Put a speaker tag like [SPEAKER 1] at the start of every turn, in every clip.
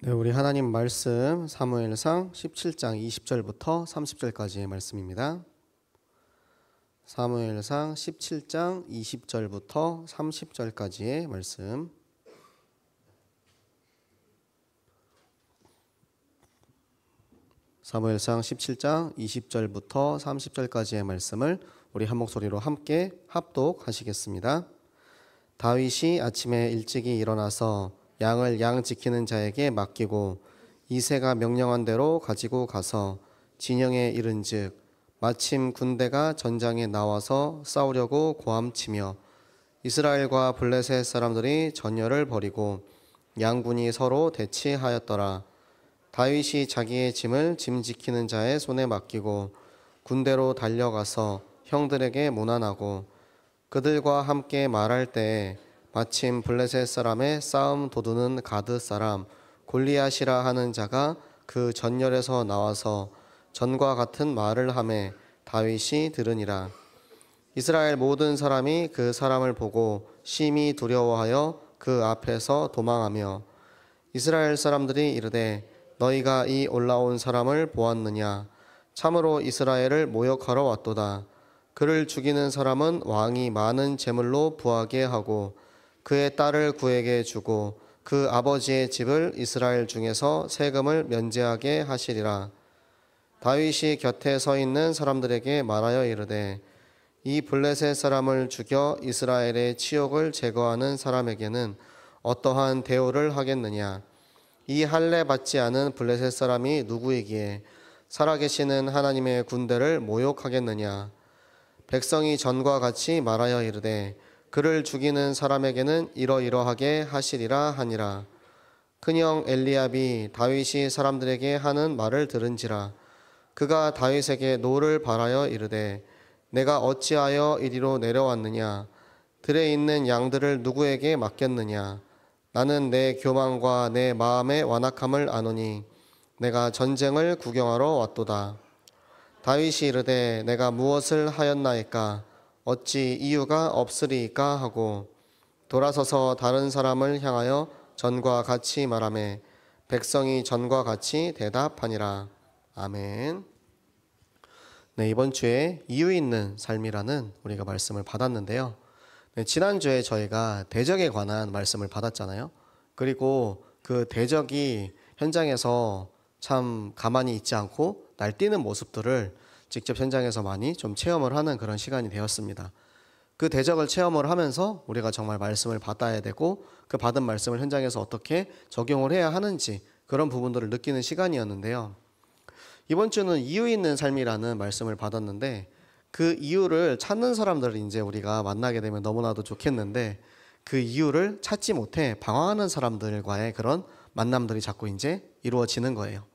[SPEAKER 1] 네, 우리 하나님 말씀 사무엘상 17장 20절부터 30절까지의 말씀입니다. 사무엘상 17장 20절부터 30절까지의 말씀. 사무엘상 17장 20절부터 30절까지의 말씀을 우리 한 목소리로 함께 합독하시겠습니다. 다윗이 아침에 일찍이 일어나서 양을 양 지키는 자에게 맡기고 이새가 명령한 대로 가지고 가서 진영에 이른즉 마침 군대가 전장에 나와서 싸우려고 고함치며 이스라엘과 블레셋 사람들이 전열을 벌이고 양군이 서로 대치하였더라. 다윗이 자기의 짐을 짐 지키는 자의 손에 맡기고 군대로 달려가서 형들에게 문안하고 그들과 함께 말할 때에 마침 블레셋 사람의 싸움 도두는 가드 사람 골리앗이라 하는 자가 그 전열에서 나와서 전과 같은 말을 하매 다윗이 들으니라. 이스라엘 모든 사람이 그 사람을 보고 심히 두려워하여 그 앞에서 도망하며 이스라엘 사람들이 이르되 너희가 이 올라온 사람을 보았느냐? 참으로 이스라엘을 모욕하러 왔도다. 그를 죽이는 사람은 왕이 많은 재물로 부하게 하고 그의 딸을 그에게 주고 그 아버지의 집을 이스라엘 중에서 세금을 면제하게 하시리라. 다윗이 곁에 서 있는 사람들에게 말하여 이르되 이 블레셋 사람을 죽여 이스라엘의 치욕을 제거하는 사람에게는 어떠한 대우를 하겠느냐? 이 할례 받지 않은 블레셋 사람이 누구이기에 살아계시는 하나님의 군대를 모욕하겠느냐? 백성이 전과 같이 말하여 이르되 그를 죽이는 사람에게는 이러이러하게 하시리라 하니라. 큰형 엘리압이 다윗이 사람들에게 하는 말을 들은지라. 그가 다윗에게 노를 바라여 이르되 내가 어찌하여 이리로 내려왔느냐? 들에 있는 양들을 누구에게 맡겼느냐? 나는 내 교만과 내 마음의 완악함을 아노니 내가 전쟁을 구경하러 왔도다. 다윗이 이르되 내가 무엇을 하였나이까? 어찌 이유가 없으리까 하고 돌아서서 다른 사람을 향하여 전과 같이 말하매 백성이 전과 같이 대답하니라. 아멘. 네, 이번 주에 이유 있는 삶이라는 우리가 말씀을 받았는데요. 네, 지난주에 저희가 대적에 관한 말씀을 받았잖아요. 그리고 그 대적이 현장에서 참 가만히 있지 않고 날뛰는 모습들을 직접 현장에서 많이 좀 체험을 하는 그런 시간이 되었습니다. 그 대적을 체험을 하면서 우리가 정말 말씀을 받아야 되고 그 받은 말씀을 현장에서 어떻게 적용을 해야 하는지 그런 부분들을 느끼는 시간이었는데요. 이번 주는 이유 있는 삶이라는 말씀을 받았는데 그 이유를 찾는 사람들을 이제 우리가 만나게 되면 너무나도 좋겠는데 그 이유를 찾지 못해 방황하는 사람들과의 그런 만남들이 자꾸 이제 이루어지는 거예요.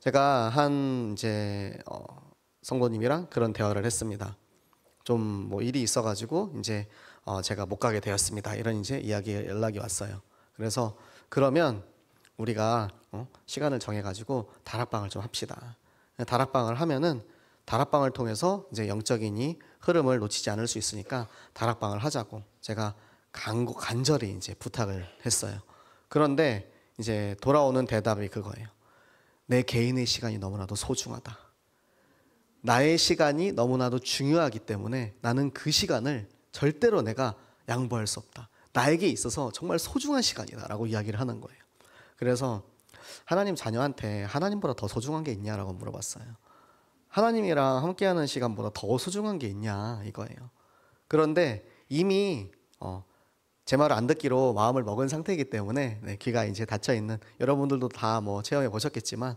[SPEAKER 1] 제가 한 이제 성도님이랑 그런 대화를 했습니다. 좀 뭐 일이 있어가지고 이제 제가 못 가게 되었습니다. 이런 이제 연락이 왔어요. 그래서 그러면 우리가 시간을 정해가지고 다락방을 좀 합시다. 다락방을 하면은 다락방을 통해서 이제 영적인 이 흐름을 놓치지 않을 수 있으니까 다락방을 하자고 제가 간절히 이제 부탁을 했어요. 그런데 이제 돌아오는 대답이 그거예요. 내 개인의 시간이 너무나도 소중하다. 나의 시간이 너무나도 중요하기 때문에 나는 그 시간을 절대로 내가 양보할 수 없다. 나에게 있어서 정말 소중한 시간이다 라고 이야기를 하는 거예요. 그래서 하나님 자녀한테 하나님보다 더 소중한 게 있냐라고 물어봤어요. 하나님이랑 함께하는 시간보다 더 소중한 게 있냐 이거예요. 그런데 이미 제 말을 안 듣기로 마음을 먹은 상태이기 때문에 귀가 이제 닫혀있는 여러분들도 다 뭐 체험해 보셨겠지만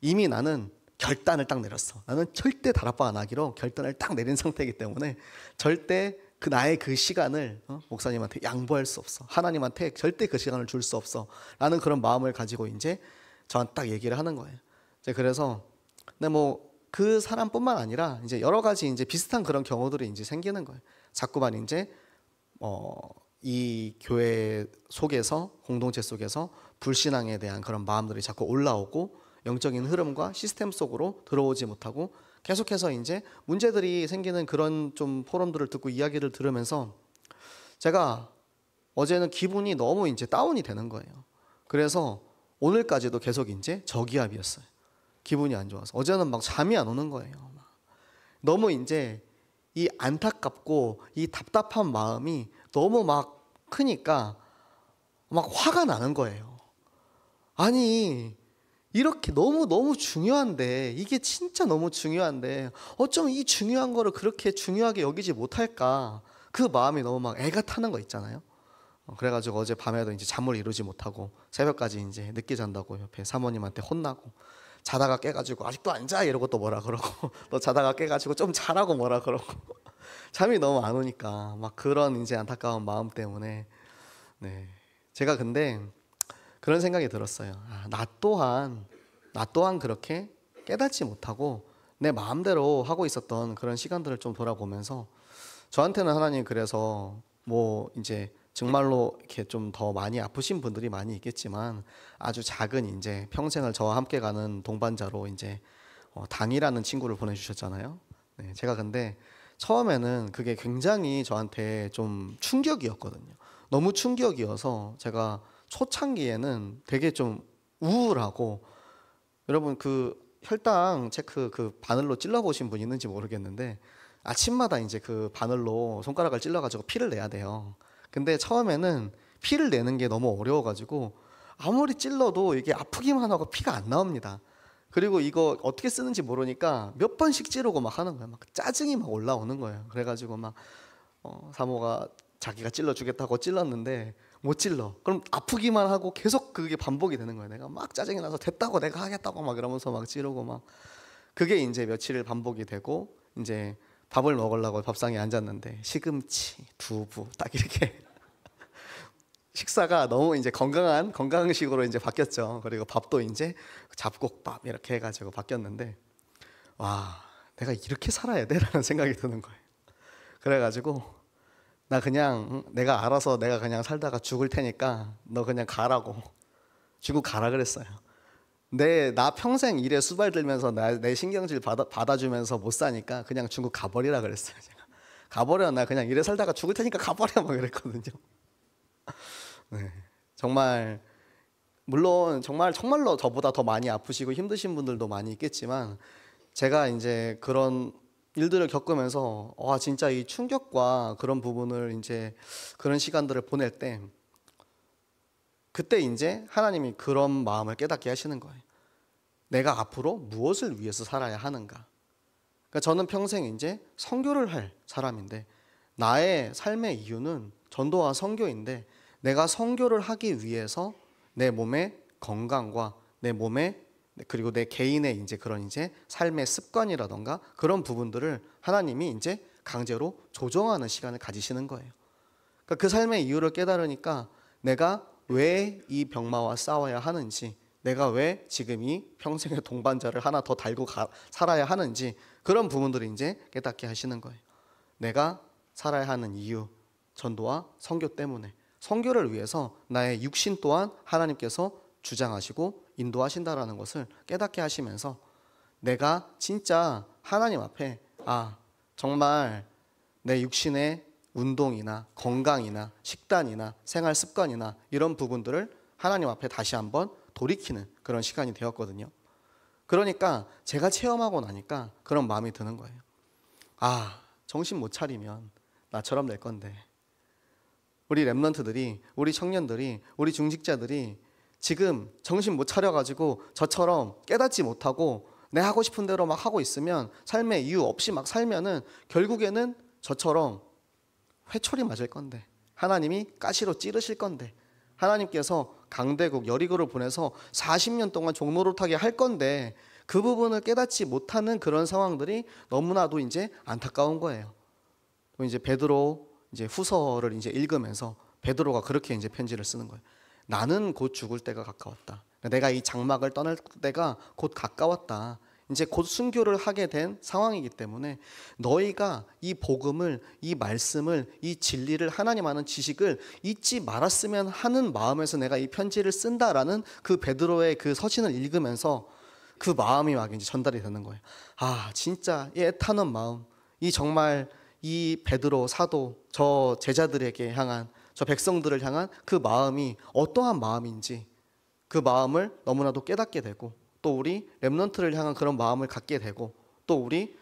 [SPEAKER 1] 이미 나는 결단을 딱 내렸어. 나는 절대 다락방 안 하기로 결단을 딱 내린 상태이기 때문에 절대 나의 그 시간을 목사님한테 양보할 수 없어. 하나님한테 절대 그 시간을 줄 수 없어. 라는 그런 마음을 가지고 이제 저한테 딱 얘기를 하는 거예요. 그래서 근데 뭐 그 사람뿐만 아니라 이제 여러 가지 이제 비슷한 그런 경우들이 이제 생기는 거예요. 자꾸만 이제 이 교회 속에서 공동체 속에서 불신앙에 대한 그런 마음들이 자꾸 올라오고 영적인 흐름과 시스템 속으로 들어오지 못하고 계속해서 이제 문제들이 생기는 그런 좀 포럼들을 듣고 이야기를 들으면서 제가 어제는 기분이 너무 이제 다운이 되는 거예요. 그래서 오늘까지도 계속 이제 저기압이었어요. 기분이 안 좋아서 어제는 막 잠이 안 오는 거예요. 너무 이제 이 안타깝고 이 답답한 마음이 너무 막 크니까 막 화가 나는 거예요. 아니 이렇게 너무 중요한데, 이게 진짜 너무 중요한데 어쩜 이 중요한 거를 그렇게 중요하게 여기지 못할까, 그 마음이 너무 막 애가 타는 거 있잖아요. 그래가지고 어제 밤에도 이제 잠을 이루지 못하고 새벽까지 이제 늦게 잔다고 옆에 사모님한테 혼나고, 자다가 깨가지고 아직도 안 자 이러고 또 뭐라 그러고 또 자다가 깨가지고 좀 자라고 뭐라 그러고 잠이 너무 안 오니까 막 그런 이제 안타까운 마음 때문에, 네, 제가 근데 그런 생각이 들었어요. 나 또한 그렇게 깨닫지 못하고 내 마음대로 하고 있었던 그런 시간들을 좀 돌아보면서, 저한테는 하나님 그래서 뭐 이제 정말로 이렇게 좀 더 많이 아프신 분들이 많이 있겠지만 아주 작은 이제 평생을 저와 함께 가는 동반자로 이제 당이라는 친구를 보내주셨잖아요. 네, 제가 근데 처음에는 그게 굉장히 저한테 좀 충격이었거든요. 너무 충격이어서 제가 초창기에는 되게 좀 우울하고, 여러분 그 혈당 체크 그 바늘로 찔러 보신 분 있는지 모르겠는데 아침마다 이제 그 바늘로 손가락을 찔러 가지고 피를 내야 돼요. 근데 처음에는 피를 내는 게 너무 어려워가지고 아무리 찔러도 이게 아프기만 하고 피가 안 나옵니다. 그리고 이거 어떻게 쓰는지 모르니까 몇 번씩 찌르고 막 하는 거예요. 막 짜증이 막 올라오는 거예요. 그래가지고 막 사모가 자기가 찔러주겠다고 찔렀는데 못 찔러. 그럼 아프기만 하고 계속 그게 반복이 되는 거예요. 내가 막 짜증이 나서 됐다고 내가 하겠다고 막 이러면서 막 찌르고 막, 그게 이제 며칠 반복이 되고, 이제 밥을 먹으려고 밥상에 앉았는데 시금치, 두부 딱 이렇게 식사가 너무 이제 건강식으로 이제 바뀌었죠. 그리고 밥도 이제 잡곡밥 이렇게 해가지고 바뀌었는데, 와, 내가 이렇게 살아야 돼라는 생각이 드는 거예요. 그래가지고 나 그냥 내가 알아서 내가 그냥 살다가 죽을 테니까 너 그냥 가라고, 죽고 가라 그랬어요. 나 평생 일에 수발 들면서 내 신경질 받아주면서 못 사니까 그냥 중국 가버리라 그랬어요. 제가 가버려, 나 그냥 일에 살다가 죽을 테니까 가버려 막 이랬거든요. 네, 정말 물론 정말로 저보다 더 많이 아프시고 힘드신 분들도 많이 있겠지만, 제가 이제 그런 일들을 겪으면서 진짜 이 충격과 그런 부분을 이제 그런 시간들을 보낼 때, 그때 이제 하나님이 그런 마음을 깨닫게 하시는 거예요. 내가 앞으로 무엇을 위해서 살아야 하는가. 그러니까 저는 평생 이제 선교를 할 사람인데, 나의 삶의 이유는 전도와 선교인데, 내가 선교를 하기 위해서 내 몸의 건강과 내 몸의, 그리고 내 개인의 이제 그런 이제 삶의 습관이라던가 그런 부분들을 하나님이 이제 강제로 조정하는 시간을 가지시는 거예요. 그러니까 그 삶의 이유를 깨달으니까 내가 왜 이 병마와 싸워야 하는지, 내가 왜 지금 이 평생의 동반자를 하나 더 달고 살아야 하는지, 그런 부분들을 이제 깨닫게 하시는 거예요. 내가 살아야 하는 이유, 전도와 선교 때문에, 선교를 위해서 나의 육신 또한 하나님께서 주장하시고 인도하신다라는 것을 깨닫게 하시면서, 내가 진짜 하나님 앞에 정말 내 육신의 운동이나 건강이나 식단이나 생활 습관이나 이런 부분들을 하나님 앞에 다시 한번 돌이키는 그런 시간이 되었거든요. 그러니까 제가 체험하고 나니까 그런 마음이 드는 거예요. 정신 못 차리면 나처럼 될 건데, 우리 랩런트들이, 우리 청년들이, 우리 중직자들이 지금 정신 못 차려가지고 저처럼 깨닫지 못하고 내 하고 싶은 대로 막 하고 있으면, 삶의 이유 없이 막 살면은 결국에는 저처럼 회초리 맞을 건데, 하나님이 가시로 찌르실 건데, 하나님께서 강대국 여리고를 보내서 40년 동안 종노릇하게 할 건데, 그 부분을 깨닫지 못하는 그런 상황들이 너무나도 이제 안타까운 거예요. 또 이제 베드로 이제 후서를 이제 읽으면서 베드로가 그렇게 이제 편지를 쓰는 거예요. 나는 곧 죽을 때가 가까웠다. 내가 이 장막을 떠날 때가 곧 가까웠다. 이제 곧 순교를 하게 된 상황이기 때문에 너희가 이 복음을, 이 말씀을, 이 진리를, 하나님 아는 지식을 잊지 말았으면 하는 마음에서 내가 이 편지를 쓴다라는 그 베드로의 그 서신을 읽으면서 그 마음이 막 이제 전달이 되는 거예요. 진짜 이 애타는 마음, 이 정말 이 베드로 사도, 저 제자들에게 향한, 저 백성들을 향한 그 마음이 어떠한 마음인지, 그 마음을 너무나도 깨닫게 되고, 또 우리 렘넌트를 향한 그런 마음을 갖게 되고, 또 우리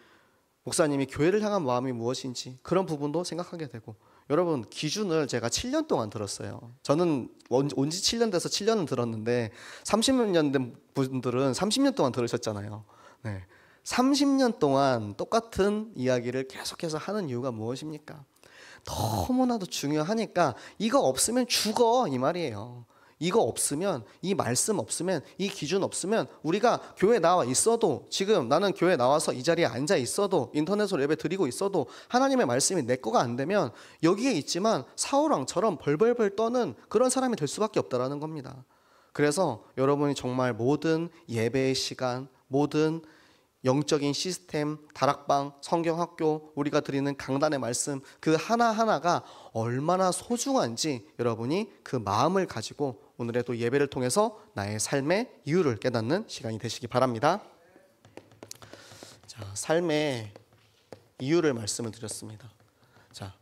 [SPEAKER 1] 목사님이 교회를 향한 마음이 무엇인지 그런 부분도 생각하게 되고. 여러분, 기준을 제가 7년 동안 들었어요. 저는 온지 7년 돼서 7년은 들었는데 30년 된 분들은 30년 동안 들으셨잖아요. 네. 30년 동안 똑같은 이야기를 계속해서 하는 이유가 무엇입니까? 너무나도 중요하니까 이거 없으면 죽어, 이 말이에요. 이거 없으면, 이 말씀 없으면, 이 기준 없으면 우리가 교회 나와 있어도, 지금 나는 교회 나와서 이 자리에 앉아 있어도, 인터넷으로 예배 드리고 있어도 하나님의 말씀이 내 거가 안 되면 여기에 있지만 사울왕처럼 벌벌벌 떠는 그런 사람이 될 수밖에 없다라는 겁니다. 그래서 여러분이 정말 모든 예배의 시간, 모든 영적인 시스템, 다락방, 성경학교, 우리가 드리는 강단의 말씀, 그 하나하나가 얼마나 소중한지 여러분이 그 마음을 가지고 오늘의 또 예배를 통해서 나의 삶의 이유를 깨닫는 시간이 되시기 바랍니다. 자, 삶의 이유를 말씀을 드렸습니다. 자,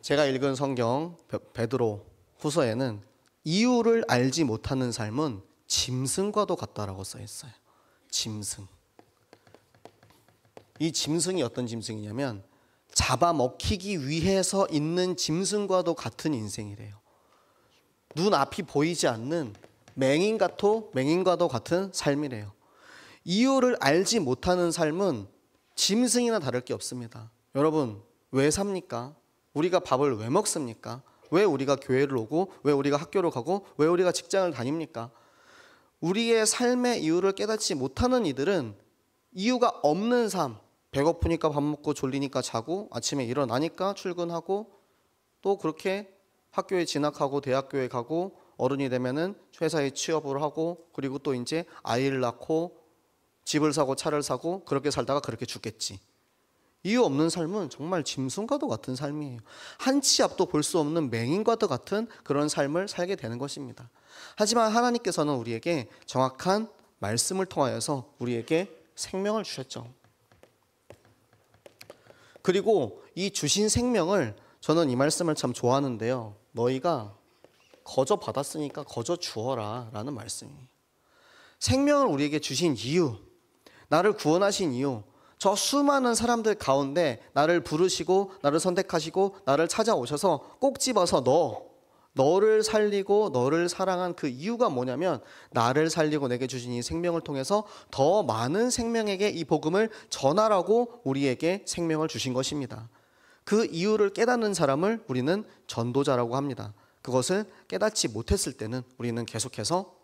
[SPEAKER 1] 제가 읽은 성경 베드로 후서에는 이유를 알지 못하는 삶은 짐승과도 같다라고 써 있어요. 짐승. 이 짐승이 어떤 짐승이냐면 잡아먹히기 위해서 있는 짐승과도 같은 인생이래요. 눈앞이 보이지 않는 맹인과도 같은 삶이래요. 이유를 알지 못하는 삶은 짐승이나 다를 게 없습니다. 여러분, 왜 삽니까? 우리가 밥을 왜 먹습니까? 왜 우리가 교회를 오고, 왜 우리가 학교를 가고, 왜 우리가 직장을 다닙니까? 우리의 삶의 이유를 깨닫지 못하는 이들은 이유가 없는 삶, 배고프니까 밥 먹고 졸리니까 자고 아침에 일어나니까 출근하고 또 그렇게 학교에 진학하고 대학교에 가고 어른이 되면은 회사에 취업을 하고 그리고 또 이제 아이를 낳고 집을 사고 차를 사고 그렇게 살다가 그렇게 죽겠지. 이유 없는 삶은 정말 짐승과도 같은 삶이에요. 한 치 앞도 볼 수 없는 맹인과도 같은 그런 삶을 살게 되는 것입니다. 하지만 하나님께서는 우리에게 정확한 말씀을 통하여서 우리에게 생명을 주셨죠. 그리고 이 주신 생명을, 저는 이 말씀을 참 좋아하는데요. 너희가 거저 받았으니까 거저 주어라 라는 말씀이에요. 생명을 우리에게 주신 이유, 나를 구원하신 이유, 저 수많은 사람들 가운데 나를 부르시고 나를 선택하시고 나를 찾아오셔서 꼭 집어서 너를 살리고 너를 사랑한 그 이유가 뭐냐면, 나를 살리고 내게 주신 이 생명을 통해서 더 많은 생명에게 이 복음을 전하라고 우리에게 생명을 주신 것입니다. 그 이유를 깨닫는 사람을 우리는 전도자라고 합니다. 그것을 깨닫지 못했을 때는 우리는 계속해서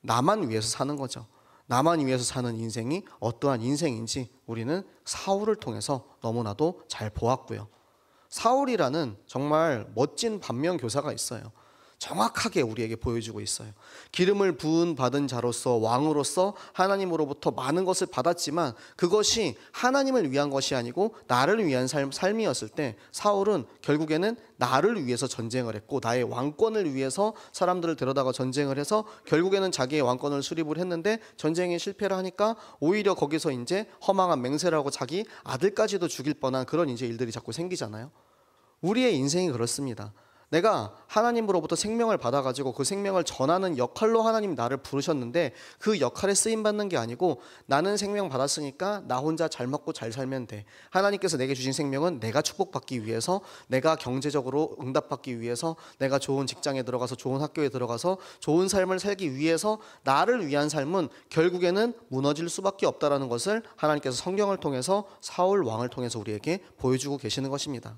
[SPEAKER 1] 나만 위해서 사는 거죠. 나만 위해서 사는 인생이 어떠한 인생인지 우리는 사울을 통해서 너무나도 잘 보았고요. 사울이라는 정말 멋진 반면교사가 있어요. 정확하게 우리에게 보여주고 있어요. 기름을 부은 받은 자로서 왕으로서 하나님으로부터 많은 것을 받았지만 그것이 하나님을 위한 것이 아니고 나를 위한 삶이었을 때 사울은 결국에는 나를 위해서 전쟁을 했고 나의 왕권을 위해서 사람들을 데려다가 전쟁을 해서 결국에는 자기의 왕권을 수립을 했는데 전쟁에 실패를 하니까 오히려 거기서 이제 허망한 맹세라고 자기 아들까지도 죽일 뻔한 그런 이제 일들이 자꾸 생기잖아요. 우리의 인생이 그렇습니다. 내가 하나님으로부터 생명을 받아가지고 그 생명을 전하는 역할로 하나님이 나를 부르셨는데 그 역할에 쓰임받는 게 아니고 나는 생명 받았으니까 나 혼자 잘 먹고 잘 살면 돼. 하나님께서 내게 주신 생명은 내가 축복받기 위해서, 내가 경제적으로 응답받기 위해서, 내가 좋은 직장에 들어가서 좋은 학교에 들어가서 좋은 삶을 살기 위해서 나를 위한 삶은 결국에는 무너질 수밖에 없다라는 것을 하나님께서 성경을 통해서 사울 왕을 통해서 우리에게 보여주고 계시는 것입니다.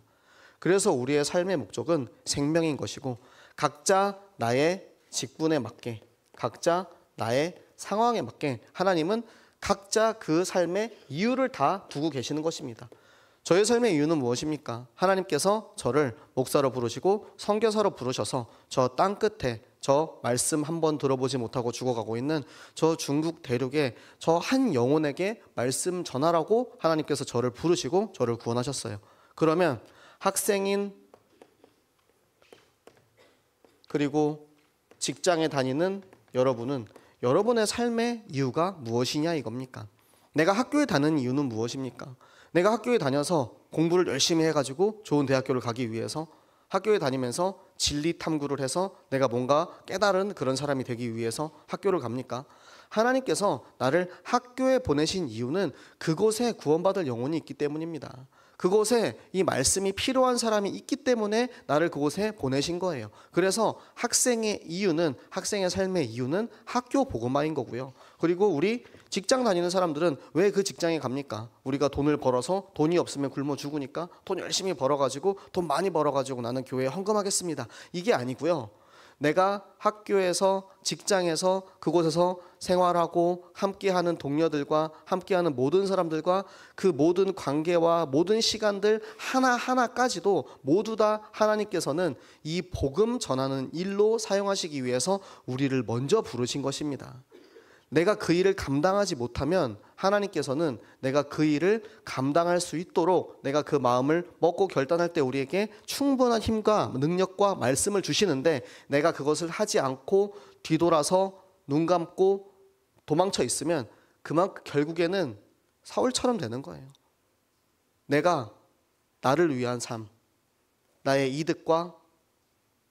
[SPEAKER 1] 그래서 우리의 삶의 목적은 생명인 것이고 각자 나의 직분에 맞게, 각자 나의 상황에 맞게 하나님은 각자 그 삶의 이유를 다 두고 계시는 것입니다. 저의 삶의 이유는 무엇입니까? 하나님께서 저를 목사로 부르시고 선교사로 부르셔서 저 땅 끝에, 저 말씀 한 번 들어보지 못하고 죽어가고 있는 저 중국 대륙에 저 한 영혼에게 말씀 전하라고 하나님께서 저를 부르시고 저를 구원하셨어요. 그러면 학생인 그리고 직장에 다니는 여러분은 여러분의 삶의 이유가 무엇이냐 이겁니까? 내가 학교에 다니는 이유는 무엇입니까? 내가 학교에 다녀서 공부를 열심히 해가지고 좋은 대학교를 가기 위해서, 학교에 다니면서 진리 탐구를 해서 내가 뭔가 깨달은 그런 사람이 되기 위해서 학교를 갑니까? 하나님께서 나를 학교에 보내신 이유는 그곳에 구원받을 영혼이 있기 때문입니다. 그곳에 이 말씀이 필요한 사람이 있기 때문에 나를 그곳에 보내신 거예요. 그래서 학생의 삶의 이유는 학교 복음화인 거고요. 그리고 우리 직장 다니는 사람들은 왜 그 직장에 갑니까? 우리가 돈을 벌어서 돈이 없으면 굶어 죽으니까 돈 열심히 벌어가지고 돈 많이 벌어가지고 나는 교회에 헌금하겠습니다. 이게 아니고요. 내가 학교에서 직장에서 그곳에서 생활하고 함께하는 동료들과 함께하는 모든 사람들과 그 모든 관계와 모든 시간들 하나하나까지도 모두 다 하나님께서는 이 복음 전하는 일로 사용하시기 위해서 우리를 먼저 부르신 것입니다. 내가 그 일을 감당하지 못하면 하나님께서는 내가 그 일을 감당할 수 있도록 내가 그 마음을 먹고 결단할 때 우리에게 충분한 힘과 능력과 말씀을 주시는데 내가 그것을 하지 않고 뒤돌아서 눈 감고 도망쳐 있으면 그만큼 결국에는 사울처럼 되는 거예요. 내가 나를 위한 삶, 나의 이득과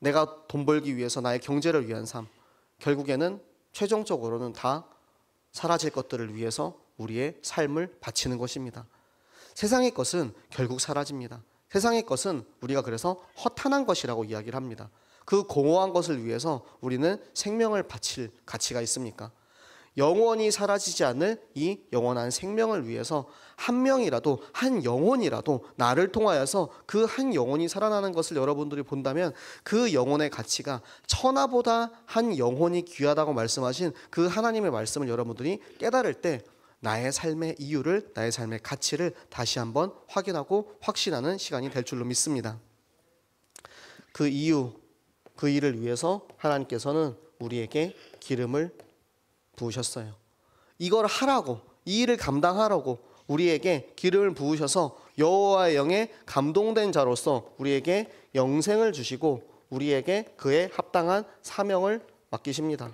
[SPEAKER 1] 내가 돈 벌기 위해서 나의 경제를 위한 삶, 결국에는 최종적으로는 다 사라질 것들을 위해서 우리의 삶을 바치는 것입니다. 세상의 것은 결국 사라집니다. 세상의 것은 우리가 그래서 허탄한 것이라고 이야기를 합니다. 그 공허한 것을 위해서 우리는 생명을 바칠 가치가 있습니까? 영원히 사라지지 않을 이 영원한 생명을 위해서 한 명이라도, 한 영혼이라도 나를 통하여서 그 한 영혼이 살아나는 것을 여러분들이 본다면 그 영혼의 가치가 천하보다 한 영혼이 귀하다고 말씀하신 그 하나님의 말씀을 여러분들이 깨달을 때 나의 삶의 이유를, 나의 삶의 가치를 다시 한번 확인하고 확신하는 시간이 될 줄로 믿습니다. 그 이유, 그 일을 위해서 하나님께서는 우리에게 기름을 부으셨어요. 이걸 하라고, 이 일을 감당하라고 우리에게 기름을 부으셔서 여호와의 영에 감동된 자로서 우리에게 영생을 주시고 우리에게 그에 합당한 사명을 맡기십니다.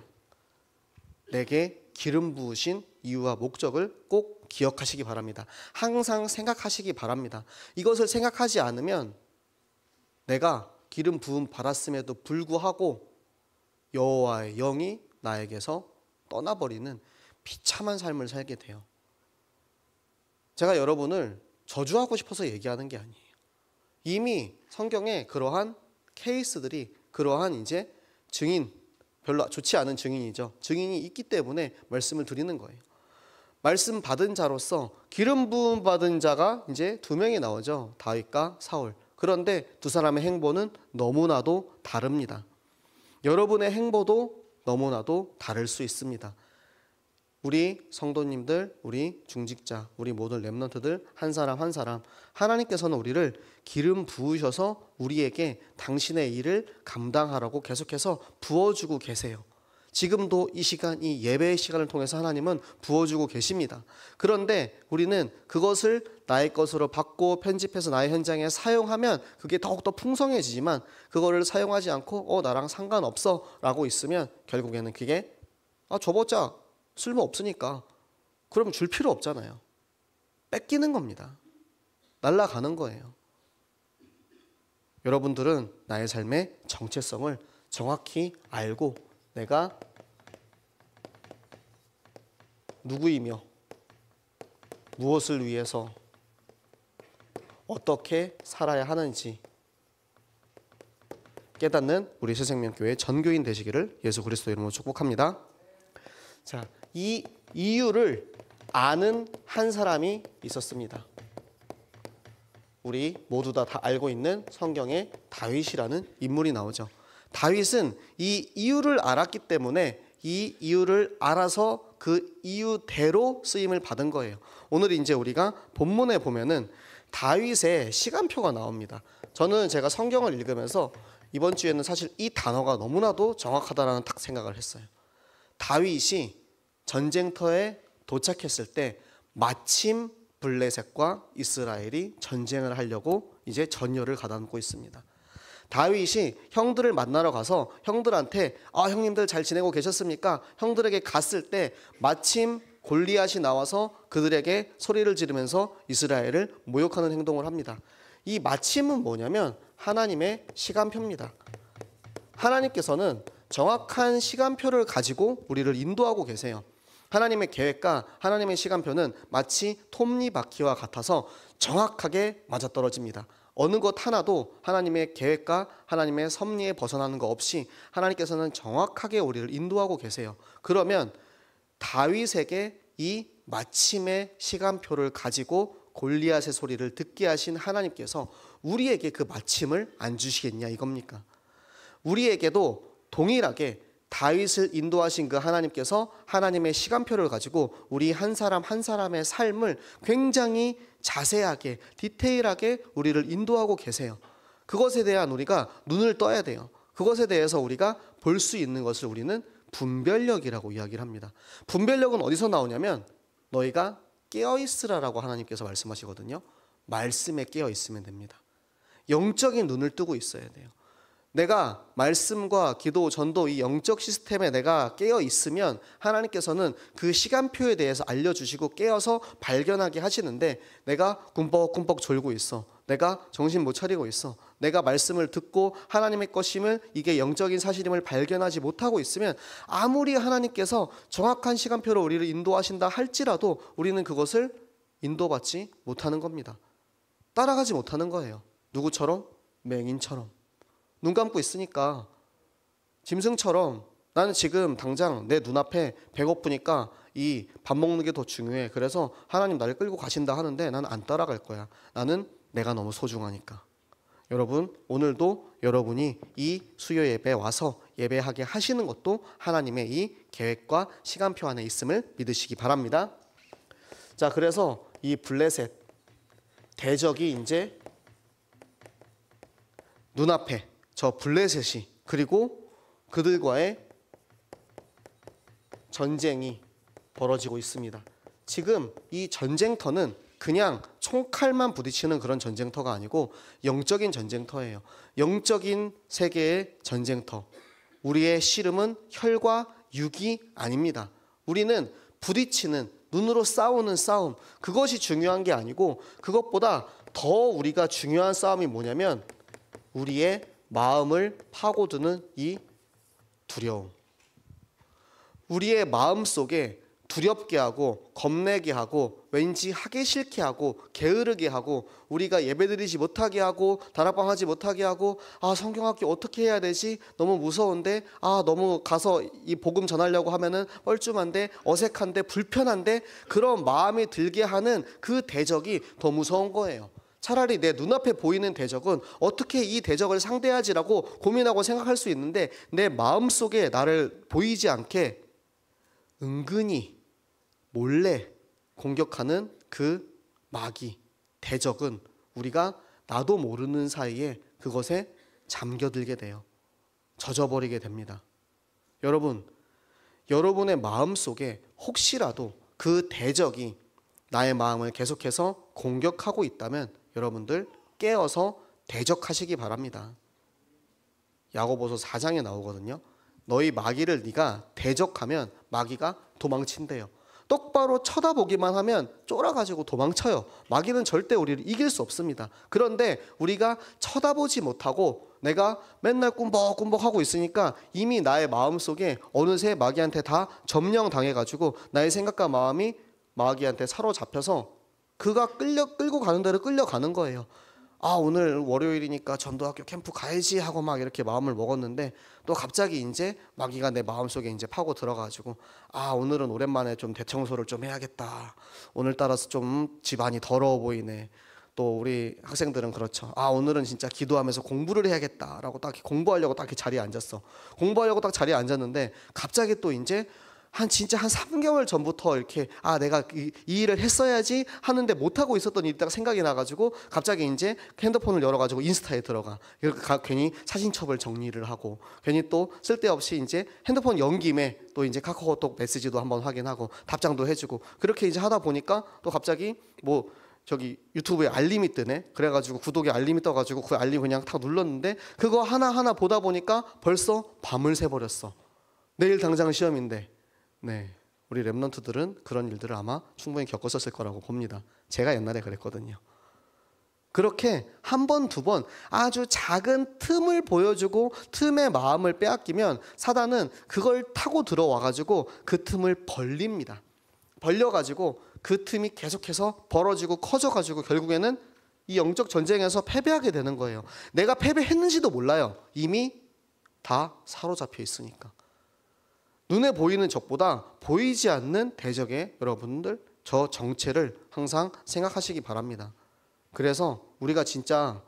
[SPEAKER 1] 내게 기름 부으신 이유와 목적을 꼭 기억하시기 바랍니다. 항상 생각하시기 바랍니다. 이것을 생각하지 않으면 내가 기름 부음 받았음에도 불구하고 여호와의 영이 나에게서 떠나버리는 비참한 삶을 살게 돼요. 제가 여러분을 저주하고 싶어서 얘기하는 게 아니에요. 이미 성경에 그러한 케이스들이, 그러한 이제 증인, 별로 좋지 않은 증인이죠. 증인이 있기 때문에 말씀을 드리는 거예요. 말씀 받은 자로서 기름 부음 받은 자가 이제 두 명이 나오죠. 다윗과 사울. 그런데 두 사람의 행보는 너무나도 다릅니다. 여러분의 행보도 너무나도 다를 수 있습니다. 우리 성도님들, 우리 중직자, 우리 모든 렘넌트들 한 사람 한 사람 하나님께서는 우리를 기름 부으셔서 우리에게 당신의 일을 감당하라고 계속해서 부어주고 계세요. 지금도 이 시간, 이 예배의 시간을 통해서 하나님은 부어주고 계십니다. 그런데 우리는 그것을 나의 것으로 받고 편집해서 나의 현장에 사용하면 그게 더욱더 풍성해지지만 그거를 사용하지 않고 나랑 상관없어 라고 있으면 결국에는 그게 줘봤자 쓸모없으니까 그럼 줄 필요 없잖아요. 뺏기는 겁니다. 날아가는 거예요. 여러분들은 나의 삶의 정체성을 정확히 알고 내가 누구이며 무엇을 위해서 어떻게 살아야 하는지 깨닫는 우리 새생명교회 전교인 되시기를 예수 그리스도 이름으로 축복합니다. 자, 이 이유를 아는 한 사람이 있었습니다. 우리 모두 다 알고 있는 성경에 다윗이라는 인물이 나오죠. 다윗은 이 이유를 알았기 때문에 이 이유를 알아서 그 이유대로 쓰임을 받은 거예요. 오늘 이제 우리가 본문에 보면은 다윗의 시간표가 나옵니다. 저는 제가 성경을 읽으면서 이번 주에는 사실 이 단어가 너무나도 정확하다라는 딱 생각을 했어요. 다윗이 전쟁터에 도착했을 때 마침 블레셋과 이스라엘이 전쟁을 하려고 이제 전열을 가다놓고 있습니다. 다윗이 형들을 만나러 가서 형들한테 형님들 잘 지내고 계셨습니까? 형들에게 갔을 때 마침 골리앗이 나와서 그들에게 소리를 지르면서 이스라엘을 모욕하는 행동을 합니다. 이 마침은 뭐냐면 하나님의 시간표입니다. 하나님께서는 정확한 시간표를 가지고 우리를 인도하고 계세요. 하나님의 계획과 하나님의 시간표는 마치 톱니바퀴와 같아서 정확하게 맞아떨어집니다. 어느 것 하나도 하나님의 계획과 하나님의 섭리에 벗어나는 거 없이 하나님께서는 정확하게 우리를 인도하고 계세요. 그러면 다윗에게 이 마침의 시간표를 가지고 골리앗의 소리를 듣게 하신 하나님께서 우리에게 그 마침을 안 주시겠냐 이겁니까? 우리에게도 동일하게 다윗을 인도하신 그 하나님께서 하나님의 시간표를 가지고 우리 한 사람 한 사람의 삶을 굉장히 자세하게 디테일하게 우리를 인도하고 계세요. 그것에 대한 우리가 눈을 떠야 돼요. 그것에 대해서 우리가 볼 수 있는 것을 우리는 분별력이라고 이야기를 합니다. 분별력은 어디서 나오냐면 너희가 깨어있으라라고 하나님께서 말씀하시거든요. 말씀에 깨어있으면 됩니다. 영적인 눈을 뜨고 있어야 돼요. 내가 말씀과 기도, 전도 이 영적 시스템에 내가 깨어 있으면 하나님께서는 그 시간표에 대해서 알려주시고 깨어서 발견하게 하시는데 내가 꿈뻑꿈뻑 졸고 있어. 내가 정신 못 차리고 있어. 내가 말씀을 듣고 하나님의 것임을 이게 영적인 사실임을 발견하지 못하고 있으면 아무리 하나님께서 정확한 시간표로 우리를 인도하신다 할지라도 우리는 그것을 인도받지 못하는 겁니다. 따라가지 못하는 거예요. 누구처럼? 맹인처럼. 눈 감고 있으니까 짐승처럼 나는 지금 당장 내 눈앞에 배고프니까 이 밥 먹는 게 더 중요해. 그래서 하나님 나를 끌고 가신다 하는데 나는 안 따라갈 거야. 나는 내가 너무 소중하니까. 여러분 오늘도 여러분이 이 수요 예배에 와서 예배하게 하시는 것도 하나님의 이 계획과 시간표 안에 있음을 믿으시기 바랍니다. 자, 그래서 이 블레셋 대적이 이제 눈앞에 저 블레셋이 그리고 그들과의 전쟁이 벌어지고 있습니다. 지금 이 전쟁터는 그냥 총칼만 부딪히는 그런 전쟁터가 아니고 영적인 전쟁터예요. 영적인 세계의 전쟁터. 우리의 씨름은 혈과 육이 아닙니다. 우리는 부딪히는 눈으로 싸우는 싸움, 그것이 중요한 게 아니고 그것보다 더 우리가 중요한 싸움이 뭐냐면 우리의 마음을 파고드는 이 두려움. 우리의 마음 속에 두렵게 하고 겁내게 하고 왠지 하기 싫게 하고 게으르게 하고 우리가 예배드리지 못하게 하고 다락방 하지 못하게 하고 성경학기 어떻게 해야 되지? 너무 무서운데 너무 가서 이 복음 전하려고 하면은 뻘쭘한데 어색한데 불편한데 그런 마음이 들게 하는 그 대적이 더 무서운 거예요. 차라리 내 눈앞에 보이는 대적은 어떻게 이 대적을 상대하지라고 고민하고 생각할 수 있는데 내 마음속에 나를 보이지 않게 은근히 몰래 공격하는 그 마귀, 대적은 우리가 나도 모르는 사이에 그것에 잠겨들게 돼요. 젖어버리게 됩니다. 여러분, 여러분의 마음속에 혹시라도 그 대적이 나의 마음을 계속해서 공격하고 있다면 여러분들 깨어서 대적하시기 바랍니다. 야고보서 4장에 나오거든요. 너희 마귀를 네가 대적하면 마귀가 도망친대요. 똑바로 쳐다보기만 하면 쫄아가지고 도망쳐요. 마귀는 절대 우리를 이길 수 없습니다. 그런데 우리가 쳐다보지 못하고 내가 맨날 꿈벅꿈벅하고 있으니까 이미 나의 마음속에 어느새 마귀한테 다 점령당해가지고 나의 생각과 마음이 마귀한테 사로잡혀서 그가 끌고 가는 대로 끌려가는 거예요. 오늘 월요일이니까 전도학교 캠프 가야지 하고 막 이렇게 마음을 먹었는데 또 갑자기 이제 마귀가 내 마음속에 이제 파고 들어가지고 오늘은 오랜만에 좀 대청소를 좀 해야겠다. 오늘따라서 좀 집안이 더러워 보이네. 또 우리 학생들은 그렇죠. 오늘은 진짜 기도하면서 공부를 해야겠다라고 딱 공부하려고 딱 자리에 앉았어. 공부하려고 딱 자리에 앉았는데 갑자기 또 이제 진짜 한 3개월 전부터 이렇게 내가 이 일을 했어야지 하는데 못하고 있었던 일이 딱 생각이 나가지고 갑자기 이제 핸드폰을 열어가지고 인스타에 들어가. 괜히 사진첩을 정리를 하고 괜히 또 쓸데없이 이제 핸드폰 연 김에 또 이제 카카오톡 메시지도 한번 확인하고 답장도 해주고 그렇게 이제 하다 보니까 또 갑자기 유튜브에 알림이 뜨네. 그래가지고 구독에 알림이 떠가지고 그 알림 그냥 탁 눌렀는데 그거 하나하나 보다 보니까 벌써 밤을 새버렸어. 내일 당장 시험인데. 네, 우리 랩런트들은 그런 일들을 아마 충분히 겪었었을 거라고 봅니다. 제가 옛날에 그랬거든요. 그렇게 한 번, 두 번 아주 작은 틈을 보여주고 틈의 마음을 빼앗기면 사단은 그걸 타고 들어와가지고 그 틈을 벌립니다. 벌려가지고 그 틈이 계속해서 벌어지고 커져가지고 결국에는 이 영적 전쟁에서 패배하게 되는 거예요. 내가 패배했는지도 몰라요. 이미 다 사로잡혀 있으니까. 눈에 보이는 적보다 보이지 않는 대적의 여러분들 저 정체를 항상 생각하시기 바랍니다. 그래서 우리가 진짜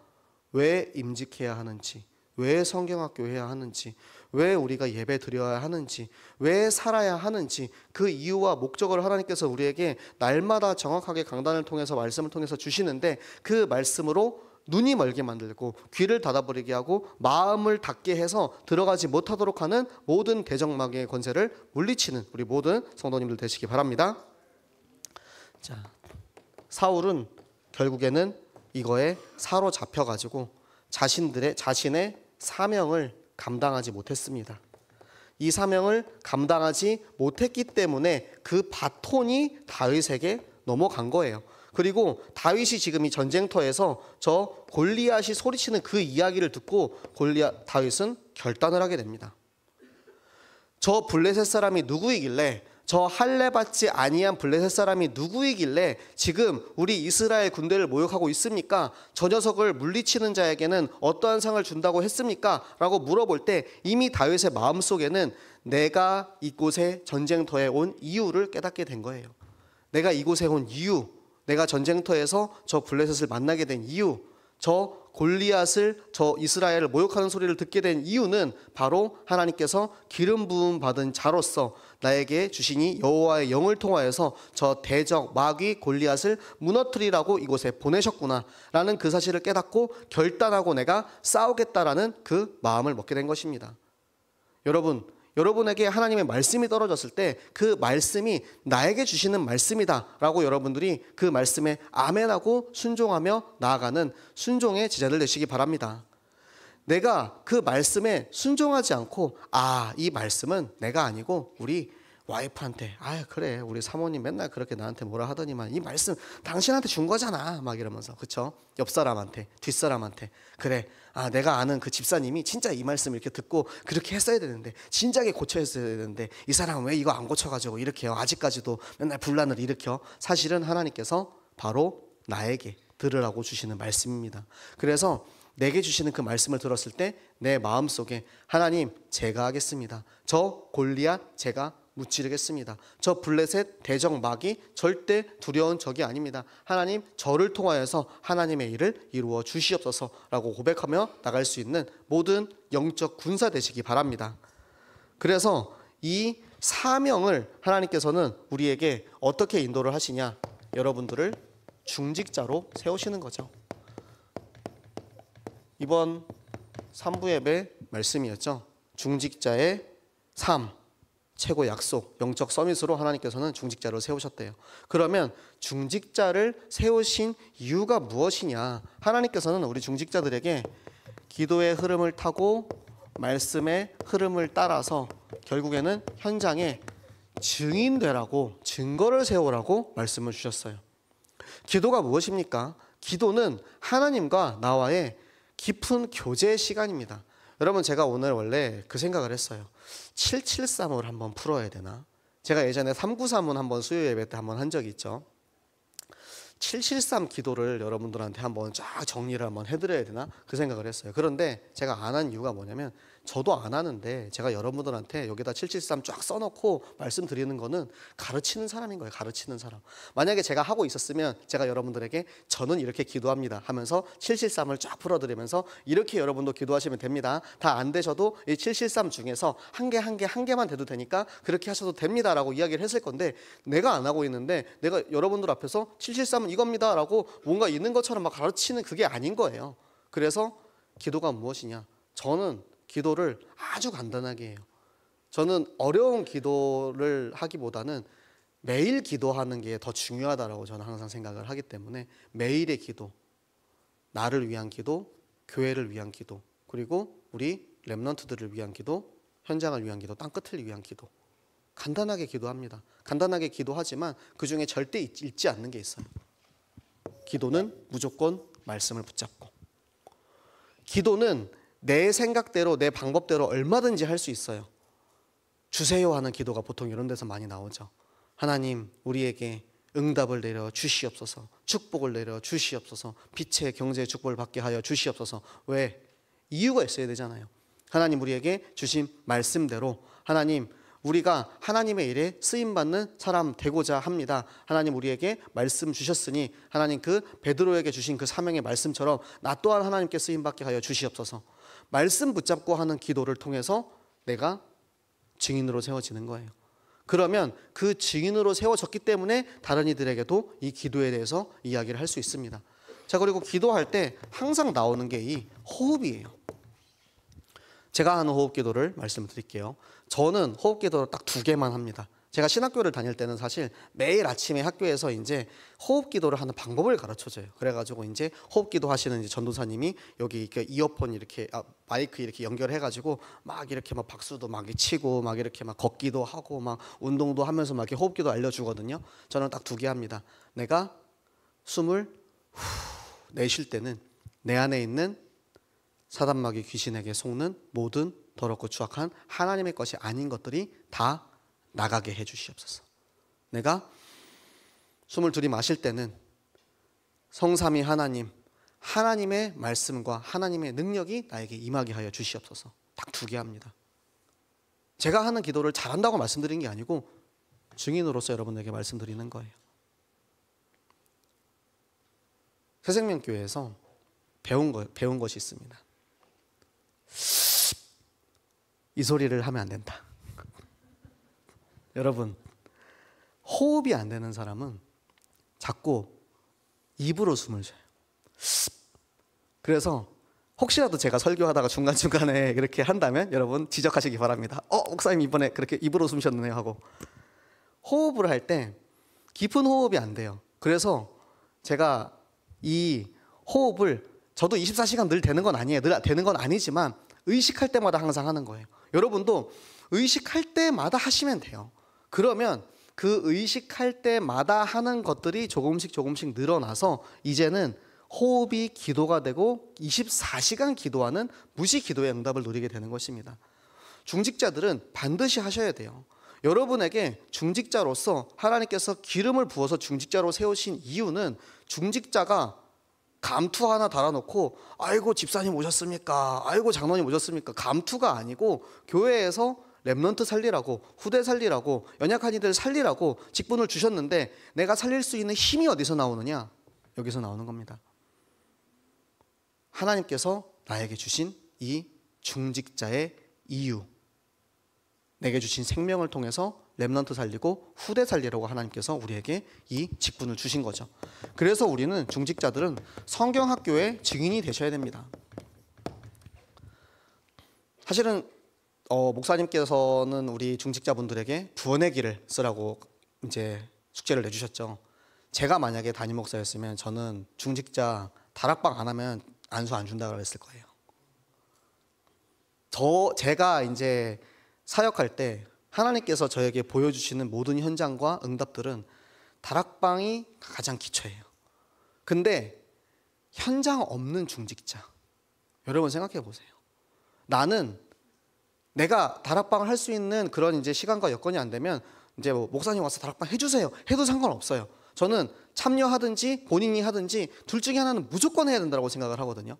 [SPEAKER 1] 왜 임직해야 하는지, 왜 성경학교 해야 하는지, 왜 우리가 예배 드려야 하는지, 왜 살아야 하는지 그 이유와 목적을 하나님께서 우리에게 날마다 정확하게 강단을 통해서 말씀을 통해서 주시는데 그 말씀으로 눈이 멀게 만들고 귀를 닫아버리게 하고 마음을 닫게 해서 들어가지 못하도록 하는 모든 대적마귀의 권세를 물리치는 우리 모든 성도님들 되시기 바랍니다. 자, 사울은 결국에는 이거에 사로잡혀가지고 자신의 사명을 감당하지 못했습니다. 이 사명을 감당하지 못했기 때문에 그 바톤이 다윗에게 넘어간 거예요. 그리고 다윗이 지금 이 전쟁터에서 저 골리앗이 소리치는 그 이야기를 듣고 다윗은 결단을 하게 됩니다. 저 블레셋 사람이 누구이길래, 저 할례 받지 아니한 블레셋 사람이 누구이길래 지금 우리 이스라엘 군대를 모욕하고 있습니까? 저 녀석을 물리치는 자에게는 어떠한 상을 준다고 했습니까? 라고 물어볼 때 이미 다윗의 마음속에는 내가 이곳에 전쟁터에 온 이유를 깨닫게 된 거예요. 내가 이곳에 온 이유, 내가 전쟁터에서 저 블레셋을 만나게 된 이유, 저 골리앗을, 저 이스라엘을 모욕하는 소리를 듣게 된 이유는 바로 하나님께서 기름 부음 받은 자로서 나에게 주시니 여호와의 영을 통하여서 저 대적 마귀 골리앗을 무너뜨리라고 이곳에 보내셨구나 라는 그 사실을 깨닫고 결단하고 내가 싸우겠다라는 그 마음을 먹게 된 것입니다. 여러분에게 하나님의 말씀이 떨어졌을 때 그 말씀이 나에게 주시는 말씀이다 라고 여러분들이 그 말씀에 아멘하고 순종하며 나아가는 순종의 제자들 되시기 바랍니다. 내가 그 말씀에 순종하지 않고 이 말씀은 내가 아니고 우리 와이프한테 그래 우리 사모님 맨날 그렇게 나한테 뭐라 하더니만 이 말씀 당신한테 준 거잖아 막 이러면서, 그쵸? 옆 사람한테, 뒷사람한테, 그래 내가 아는 그 집사님이 진짜 이 말씀 이렇게 듣고 그렇게 했어야 되는데, 진작에 고쳐 했어야 되는데 이 사람은 왜 이거 안 고쳐가지고 이렇게 아직까지도 맨날 분란을 일으켜. 사실은 하나님께서 바로 나에게 들으라고 주시는 말씀입니다. 그래서 내게 주시는 그 말씀을 들었을 때 내 마음속에 하나님 제가 하겠습니다. 저 골리앗 제가 무찌르겠습니다. 저 블레셋 대적 마귀 절대 두려운 적이 아닙니다. 하나님 저를 통하여서 하나님의 일을 이루어 주시옵소서라고 고백하며 나갈 수 있는 모든 영적 군사 되시기 바랍니다. 그래서 이 사명을 하나님께서는 우리에게 어떻게 인도를 하시냐, 여러분들을 중직자로 세우시는 거죠. 이번 3부 예배 말씀이었죠. 중직자의 삶, 최고 약속, 영적 서밋으로 하나님께서는 중직자를 세우셨대요. 그러면 중직자를 세우신 이유가 무엇이냐? 하나님께서는 우리 중직자들에게 기도의 흐름을 타고 말씀의 흐름을 따라서 결국에는 현장에 증인되라고, 증거를 세우라고 말씀을 주셨어요. 기도가 무엇입니까? 기도는 하나님과 나와의 깊은 교제의 시간입니다. 여러분, 제가 오늘 원래 그 생각을 했어요. 773을 한번 풀어야 되나? 제가 예전에 393은 한번 수요 예배 때 한번 한 적이 있죠. 773 기도를 여러분들한테 한번 쫙 정리를 한번 해드려야 되나? 그 생각을 했어요. 그런데 제가 안 한 이유가 뭐냐면, 저도 안 하는데 제가 여러분들한테 여기다 773 쫙 써놓고 말씀드리는 거는 가르치는 사람인 거예요. 가르치는 사람. 만약에 제가 하고 있었으면 제가 여러분들에게 저는 이렇게 기도합니다 하면서 773을 쫙 풀어드리면서 이렇게 여러분도 기도하시면 됩니다. 다 안 되셔도 이 773 중에서 한 개만 돼도 되니까 그렇게 하셔도 됩니다라고 이야기를 했을 건데, 내가 안 하고 있는데 내가 여러분들 앞에서 773은 이겁니다 라고 뭔가 있는 것처럼 막 가르치는 그게 아닌 거예요. 그래서 기도가 무엇이냐? 저는 기도를 아주 간단하게 해요. 저는 어려운 기도를 하기보다는 매일 기도하는 게 더 중요하다라고 저는 항상 생각을 하기 때문에 매일의 기도, 나를 위한 기도, 교회를 위한 기도, 그리고 우리 렘넌트들을 위한 기도, 현장을 위한 기도, 땅끝을 위한 기도, 간단하게 기도합니다. 간단하게 기도하지만 그 중에 절대 잊지 않는 게 있어요. 기도는 무조건 말씀을 붙잡고. 기도는 내 생각대로 내 방법대로 얼마든지 할 수 있어요. 주세요 하는 기도가 보통 이런 데서 많이 나오죠. 하나님 우리에게 응답을 내려 주시옵소서, 축복을 내려 주시옵소서, 빛의 경제의 축복을 받게 하여 주시옵소서. 왜? 이유가 있어야 되잖아요. 하나님 우리에게 주신 말씀대로 하나님 우리가 하나님의 일에 쓰임받는 사람 되고자 합니다. 하나님 우리에게 말씀 주셨으니 하나님 그 베드로에게 주신 그 사명의 말씀처럼 나 또한 하나님께 쓰임받게 하여 주시옵소서. 말씀 붙잡고 하는 기도를 통해서 내가 증인으로 세워지는 거예요. 그러면 그 증인으로 세워졌기 때문에 다른 이들에게도 이 기도에 대해서 이야기를 할 수 있습니다. 자, 그리고 기도할 때 항상 나오는 게 이 호흡이에요. 제가 하는 호흡 기도를 말씀을 드릴게요. 저는 호흡 기도를 딱 2개만 합니다. 제가 신학교를 다닐 때는 사실 매일 아침에 학교에서 이제 호흡 기도를 하는 방법을 가르쳐줘요. 그래가지고 이제 호흡 기도 하시는 이제 전도사님이 여기 이렇게 이어폰 이렇게 마이크 이렇게 연결해가지고 막 이렇게 막 박수도 막 치고 막 이렇게 막 걷기도 하고 막 운동도 하면서 막 이렇게 호흡 기도 알려주거든요. 저는 딱 2개 합니다. 내가 숨을 내쉴 때는 내 안에 있는 사단마귀 귀신에게 속는 모든 더럽고 추악한 하나님의 것이 아닌 것들이 다 나가게 해 주시옵소서. 내가 숨을 들이마실 때는 성삼위 하나님, 하나님의 말씀과 하나님의 능력이 나에게 임하게 하여 주시옵소서. 딱 2개 합니다. 제가 하는 기도를 잘한다고 말씀드린 게 아니고 증인으로서 여러분에게 말씀드리는 거예요. 새생명교회에서 배운 것이 있습니다. 이 소리를 하면 안 된다. 여러분, 호흡이 안 되는 사람은 자꾸 입으로 숨을 쉬어요. 그래서 혹시라도 제가 설교하다가 중간중간에 이렇게 한다면 여러분 지적하시기 바랍니다. 목사님 이번에 그렇게 입으로 숨 쉬었네요 하고. 호흡을 할 때 깊은 호흡이 안 돼요. 그래서 제가 이 호흡을 저도 24시간 늘 되는 건 아니에요. 늘 되는 건 아니지만 의식할 때마다 항상 하는 거예요. 여러분도 의식할 때마다 하시면 돼요. 그러면 그 의식할 때마다 하는 것들이 조금씩 늘어나서 이제는 호흡이 기도가 되고 24시간 기도하는 무시 기도의 응답을 누리게 되는 것입니다. 중직자들은 반드시 하셔야 돼요. 여러분에게 중직자로서 하나님께서 기름을 부어서 중직자로 세우신 이유는 중직자가 감투 하나 달아놓고 아이고 집사님 오셨습니까? 아이고 장로님 오셨습니까? 감투가 아니고 교회에서 렘넌트 살리라고, 후대 살리라고, 연약한 이들 살리라고 직분을 주셨는데 내가 살릴 수 있는 힘이 어디서 나오느냐? 여기서 나오는 겁니다. 하나님께서 나에게 주신 이 중직자의 이유, 내게 주신 생명을 통해서 렘넌트 살리고 후대 살리라고 하나님께서 우리에게 이 직분을 주신 거죠. 그래서 우리는 중직자들은 성경학교의 증인이 되셔야 됩니다. 사실은 목사님께서는 우리 중직자분들에게 구원의 길을 쓰라고 이제 숙제를 내주셨죠. 제가 만약에 담임 목사였으면 저는 중직자 다락방 안 하면 안수 안 준다고 그랬을 거예요. 제가 이제 사역할 때 하나님께서 저에게 보여주시는 모든 현장과 응답들은 다락방이 가장 기초예요. 근데 현장 없는 중직자, 여러분 생각해 보세요. 나는 내가 다락방을 할 수 있는 그런 이제 시간과 여건이 안 되면 이제 뭐 목사님 와서 다락방 해주세요 해도 상관없어요. 저는 참여하든지 본인이 하든지 둘 중에 하나는 무조건 해야 된다고 생각을 하거든요.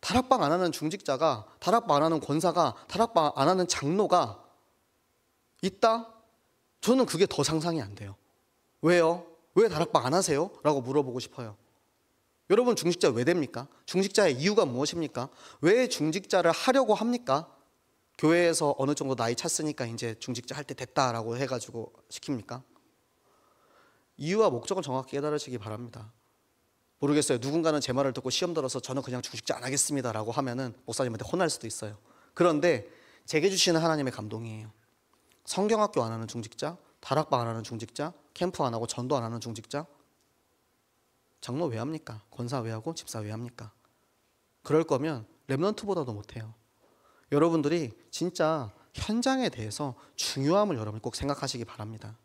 [SPEAKER 1] 다락방 안 하는 중직자가, 다락방 안 하는 권사가, 다락방 안 하는 장로가 있다? 저는 그게 더 상상이 안 돼요. 왜요? 왜 다락방 안 하세요? 라고 물어보고 싶어요. 여러분 중직자 왜 됩니까? 중직자의 이유가 무엇입니까? 왜 중직자를 하려고 합니까? 교회에서 어느 정도 나이 찼으니까 이제 중직자 할 때 됐다라고 해가지고 시킵니까? 이유와 목적을 정확히 깨달으시기 바랍니다. 모르겠어요. 누군가는 제 말을 듣고 시험 들어서 저는 그냥 중직자 안 하겠습니다라고 하면은 목사님한테 혼날 수도 있어요. 그런데 제게 주시는 하나님의 감동이에요. 성경학교 안 하는 중직자, 다락방 안 하는 중직자, 캠프 안 하고 전도 안 하는 중직자, 장로 왜 합니까? 권사 왜 하고 집사 왜 합니까? 그럴 거면 렘넌트보다도 못해요. 여러분들이 진짜 현장에 대해서 중요함을 여러분 꼭 생각하시기 바랍니다.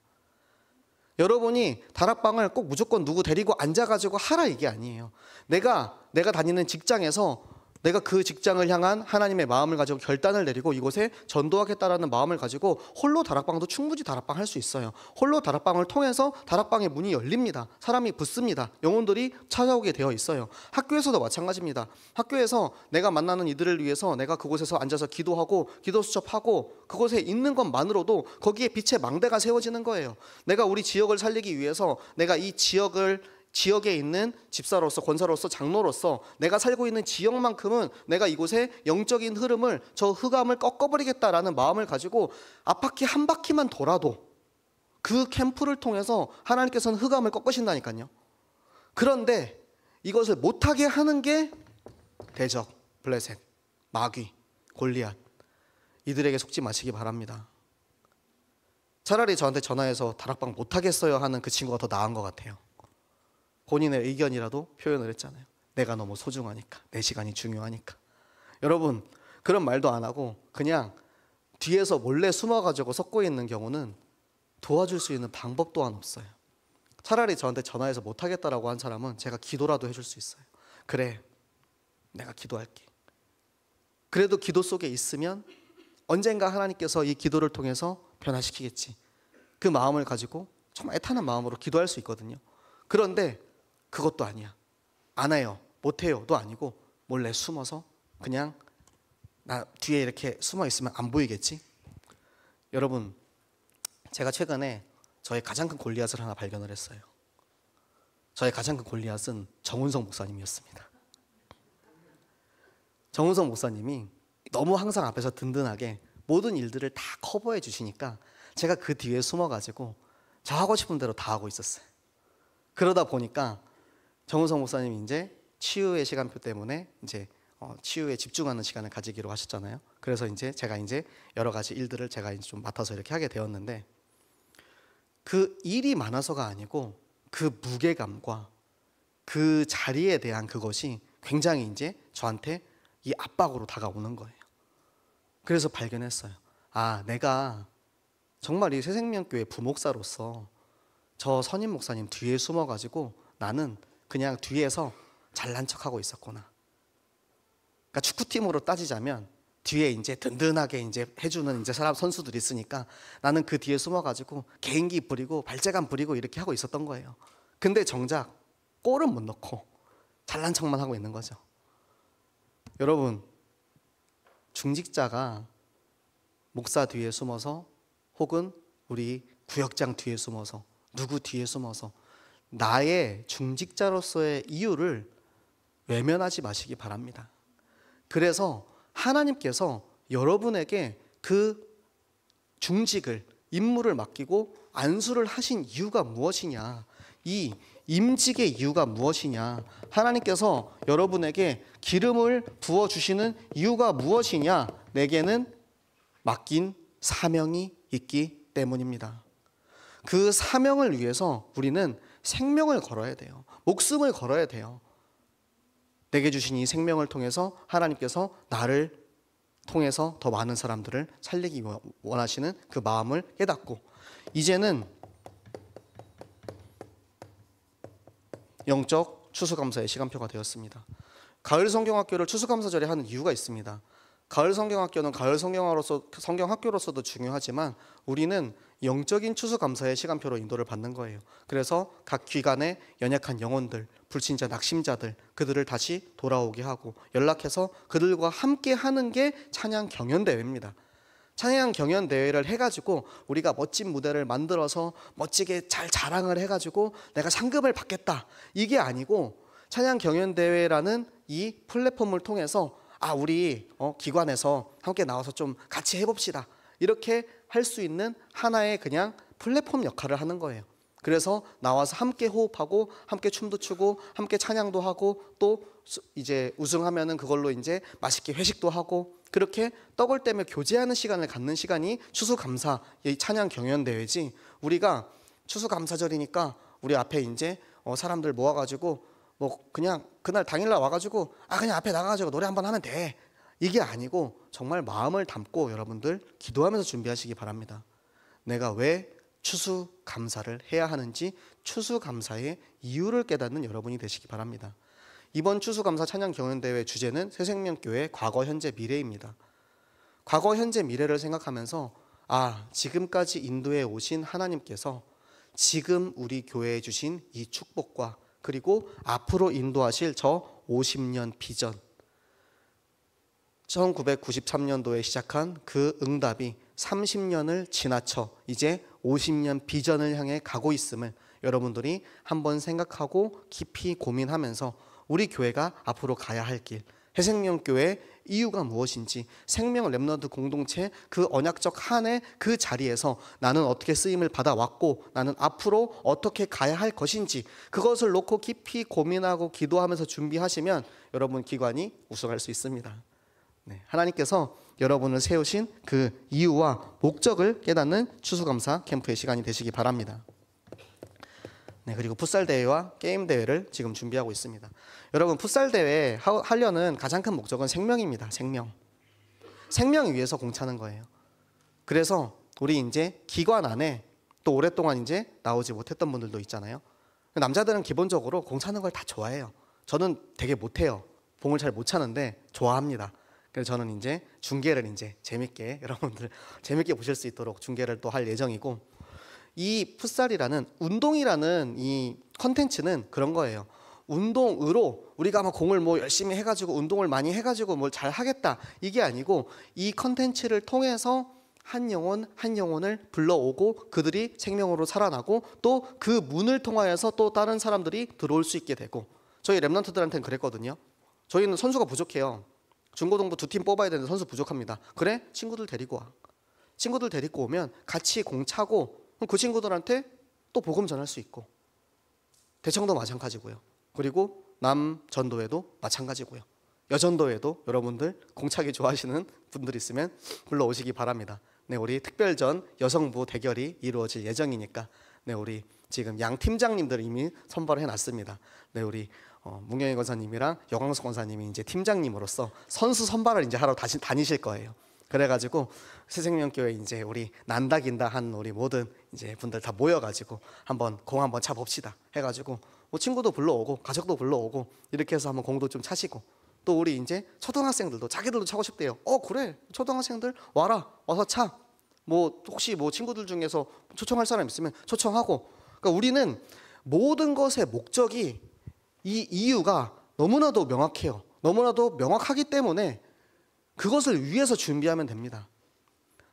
[SPEAKER 1] 여러분이 다락방을 꼭 무조건 누구 데리고 앉아가지고 하라 이게 아니에요. 내가 다니는 직장에서 내가 그 직장을 향한 하나님의 마음을 가지고 결단을 내리고 이곳에 전도하겠다라는 마음을 가지고 홀로 다락방도 충분히 다락방 할 수 있어요. 홀로 다락방을 통해서 다락방의 문이 열립니다. 사람이 붙습니다. 영혼들이 찾아오게 되어 있어요. 학교에서도 마찬가지입니다. 학교에서 내가 만나는 이들을 위해서 내가 그곳에서 앉아서 기도하고 기도 수첩하고 그곳에 있는 것만으로도 거기에 빛의 망대가 세워지는 거예요. 내가 우리 지역을 살리기 위해서 내가 이 지역에 있는 집사로서, 권사로서, 장로로서 내가 살고 있는 지역만큼은 내가 이곳에 영적인 흐름을, 저 흑암을 꺾어버리겠다라는 마음을 가지고 앞바퀴 한 바퀴만 돌아도 그 캠프를 통해서 하나님께서는 흑암을 꺾으신다니까요. 그런데 이것을 못하게 하는 게 대적, 블레셋, 마귀, 골리앗, 이들에게 속지 마시기 바랍니다. 차라리 저한테 전화해서 다락방 못하겠어요 하는 그 친구가 더 나은 것 같아요. 본인의 의견이라도 표현을 했잖아요. 내가 너무 소중하니까, 내 시간이 중요하니까. 여러분, 그런 말도 안 하고 그냥 뒤에서 몰래 숨어가지고 섞고 있는 경우는 도와줄 수 있는 방법 또한 없어요. 차라리 저한테 전화해서 못하겠다라고 한 사람은 제가 기도라도 해줄 수 있어요. 그래, 내가 기도할게. 그래도 기도 속에 있으면 언젠가 하나님께서 이 기도를 통해서 변화시키겠지. 그 마음을 가지고 정말 애타는 마음으로 기도할 수 있거든요. 그런데 그것도 아니야. 안 해요, 못해요도 아니고 몰래 숨어서 그냥 나 뒤에 이렇게 숨어 있으면 안 보이겠지. 여러분, 제가 최근에 저의 가장 큰 골리앗을 하나 발견을 했어요. 저의 가장 큰 골리앗은 정운성 목사님이었습니다. 정운성 목사님이 너무 항상 앞에서 든든하게 모든 일들을 다 커버해 주시니까 제가 그 뒤에 숨어가지고 저 하고 싶은 대로 다 하고 있었어요. 그러다 보니까 정우성 목사님이 이제 치유의 시간표 때문에 이제 치유에 집중하는 시간을 가지기로 하셨잖아요. 그래서 이제 제가 이제 여러 가지 일들을 제가 이제 좀 맡아서 이렇게 하게 되었는데, 그 일이 많아서가 아니고 그 무게감과 그 자리에 대한 그것이 굉장히 이제 저한테 이 압박으로 다가오는 거예요. 그래서 발견했어요. 아, 내가 정말 이 새생명교회 부목사로서 저 선임 목사님 뒤에 숨어가지고 나는 그냥 뒤에서 잘난 척하고 있었구나. 그러니까 축구팀으로 따지자면 뒤에 이제 든든하게 이제 해주는 이제 사람 선수들이 있으니까 나는 그 뒤에 숨어가지고 개인기 부리고 발재간 부리고 이렇게 하고 있었던 거예요. 근데 정작 골은 못 넣고 잘난 척만 하고 있는 거죠. 여러분, 중직자가 목사 뒤에 숨어서 혹은 우리 구역장 뒤에 숨어서 누구 뒤에 숨어서 나의 중직자로서의 이유를 외면하지 마시기 바랍니다. 그래서 하나님께서 여러분에게 그 중직을, 임무를 맡기고 안수를 하신 이유가 무엇이냐, 이 임직의 이유가 무엇이냐, 하나님께서 여러분에게 기름을 부어주시는 이유가 무엇이냐, 내게는 맡긴 사명이 있기 때문입니다. 그 사명을 위해서 우리는 생명을 걸어야 돼요. 목숨을 걸어야 돼요. 내게 주신 이 생명을 통해서 하나님께서 나를 통해서 더 많은 사람들을 살리기 원하시는 그 마음을 깨닫고, 이제는 영적 추수감사의 시간표가 되었습니다. 가을 성경학교를 추수감사절에 하는 이유가 있습니다. 가을 성경학교는 가을 성경학교로서도 중요하지만 우리는 영적인 추수감사의 시간표로 인도를 받는 거예요. 그래서 각 기관의 연약한 영혼들, 불신자, 낙심자들, 그들을 다시 돌아오게 하고 연락해서 그들과 함께 하는 게 찬양 경연대회입니다. 찬양 경연대회를 해가지고 우리가 멋진 무대를 만들어서 멋지게 잘 자랑을 해가지고 내가 상금을 받겠다, 이게 아니고 찬양 경연대회라는 이 플랫폼을 통해서 우리 기관에서 함께 나와서 좀 같이 해봅시다, 이렇게 할 수 있는 하나의 그냥 플랫폼 역할을 하는 거예요. 그래서 나와서 함께 호흡하고 함께 춤도 추고 함께 찬양도 하고 또 이제 우승하면은 그걸로 이제 맛있게 회식도 하고, 그렇게 떡을 떼며 교제하는 시간을 갖는 시간이 추수감사, 이 찬양 경연대회지, 우리가 추수감사절이니까 우리 앞에 이제 사람들 모아가지고 뭐 그냥 그날 당일날 와가지고 그냥 앞에 나가가지고 노래 한번 하면 돼, 이게 아니고 정말 마음을 담고 여러분들 기도하면서 준비하시기 바랍니다. 내가 왜 추수감사를 해야 하는지 추수감사의 이유를 깨닫는 여러분이 되시기 바랍니다. 이번 추수감사 찬양 경연대회 주제는 새생명교회 과거, 현재, 미래입니다. 과거, 현재, 미래를 생각하면서 지금까지 인도해 오신 하나님께서 지금 우리 교회에 주신 이 축복과 그리고 앞으로 인도하실 저 50년 비전, 1993년도에 시작한 그 응답이 30년을 지나쳐 이제 50년 비전을 향해 가고 있음을 여러분들이 한번 생각하고 깊이 고민하면서 우리 교회가 앞으로 가야 할 길, 새생명교회의 이유가 무엇인지, 생명 렘넌트 공동체 그 언약적 한 해 그 자리에서 나는 어떻게 쓰임을 받아왔고 나는 앞으로 어떻게 가야 할 것인지, 그것을 놓고 깊이 고민하고 기도하면서 준비하시면 여러분 기관이 우승할 수 있습니다. 하나님께서 여러분을 세우신 그 이유와 목적을 깨닫는 추수감사 캠프의 시간이 되시기 바랍니다. 그리고 풋살 대회와 게임 대회를 지금 준비하고 있습니다. 여러분, 풋살 대회 하려는 가장 큰 목적은 생명입니다. 생명 위해서 공차는 거예요. 그래서 우리 이제 기관 안에 또 오랫동안 이제 나오지 못했던 분들도 있잖아요. 남자들은 기본적으로 공차는 걸 다 좋아해요. 저는 되게 못해요. 봉을 잘 못 차는데 좋아합니다. 그래서 저는 이제 중계를 이제 재밌게 여러분들 재밌게 보실 수 있도록 중계를 또 할 예정이고, 이 풋살이라는 운동이라는 이 컨텐츠는 그런 거예요. 운동으로 우리가 막 공을 뭐 열심히 해가지고 운동을 많이 해가지고 뭘 잘 하겠다 이게 아니고, 이 컨텐츠를 통해서 한 영혼 한 영혼을 불러오고 그들이 생명으로 살아나고 또 그 문을 통하여서 또 다른 사람들이 들어올 수 있게 되고, 저희 랩런트들한테는 그랬거든요. 저희는 선수가 부족해요. 중고등부 2팀 뽑아야 되는데 선수 부족합니다. 그래? 친구들 데리고 와. 친구들 데리고 오면 같이 공 차고 그 친구들한테 또 복음 전할 수 있고, 대청도 마찬가지고요. 그리고 남전도회도 마찬가지고요. 여전도회도 여러분들 공차기 좋아하시는 분들 있으면 불러오시기 바랍니다. 우리 특별전 여성부 대결이 이루어질 예정이니까 우리 지금 양 팀장님들 이미 선발해 놨습니다. 우리 문경희 권사님이랑 여광석 권사님이 이제 팀장님으로서 선수 선발을 이제 하러 다시 다니실 거예요. 그래가지고 새생명교회 이제 우리 난다 긴다 한 우리 모든 이제 분들 다 모여가지고 한번 공 한번 차 봅시다 해가지고 뭐 친구도 불러오고 가족도 불러오고 이렇게 해서 한번 공도 좀 차시고, 또 우리 이제 초등학생들도 자기들도 차고 싶대요. 그래, 초등학생들 와라, 와서 차. 뭐 혹시 뭐 친구들 중에서 초청할 사람 있으면 초청하고. 그러니까 우리는 모든 것의 목적이, 이 이유가 너무나도 명확해요. 너무나도 명확하기 때문에 그것을 위해서 준비하면 됩니다.